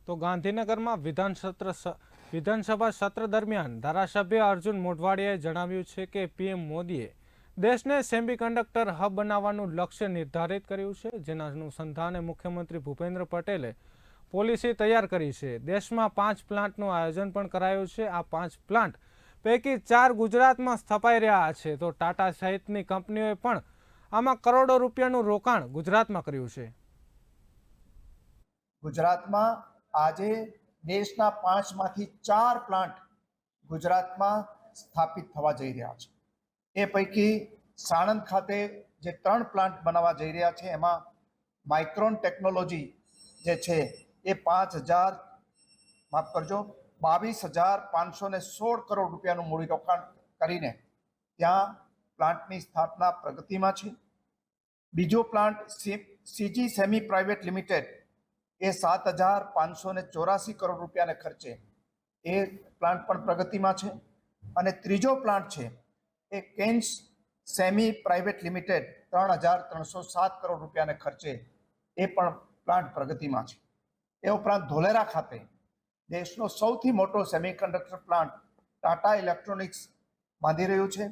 તો ગાંધીનગરમાં વિધાનસભા સત્ર દરમિયાન ધારાસભ્ય અર્જુન મોઢવાડિયાએ જણાવ્યું છે કે પીએમ મોદીએ દેશને સેમિકન્ડક્ટર હબ બનાવવાનું લક્ષ્ય નિર્ધારિત કર્યું છે, જેના અનુસંધાને મુખ્યમંત્રી ભૂપેન્દ્ર પટેલે પોલિસી તૈયાર કરી છે। દેશમાં 5 પ્લાન્ટનું આયોજન પણ કરાયું છે। આ 5 પ્લાન્ટ પૈકી 4 ગુજરાતમાં સ્થપાઈ રહ્યા છે, તો ટાટા સહિતની કંપનીઓએ પણ આમાં કરોડો રૂપિયાનું રોકાણ ગુજરાતમાં કર્યું છે। ગુજરાતમાં આજે દેશના 5માંથી 4 પ્લાન્ટ ગુજરાતમાં સ્થાપિત થવા જઈ રહ્યા છે। એ પૈકી સાણંદ ખાતે જે 3 પ્લાન્ટ બનાવવા જઈ રહ્યા છે એમાં માઇક્રોન ટેકનોલોજી જે છે એ 22,516 કરોડ રૂપિયાનું મૂડીરોકાણ કરીને ત્યાં પ્લાન્ટની સ્થાપના પ્રગતિમાં છે। બીજો plant CG semi private limited એ 7,584 કરોડ રૂપિયાને ખર્ચે એ પ્લાન્ટ પણ પ્રગતિમાં છે। અને ત્રીજો પ્લાન્ટ છે એ Kaynes semi private limited 3,307 crore રૂપિયાને ખર્ચે એ પણ પ્લાન્ટ પ્રગતિમાં છે। એ ઉપરાંત ધોલેરા ખાતે દેશનો સૌથી મોટો સેમિકન્ડક્ટર પ્લાન્ટ ટાટા ઇલેક્ટ્રોનિક્સ બાંધી રહ્યું છે।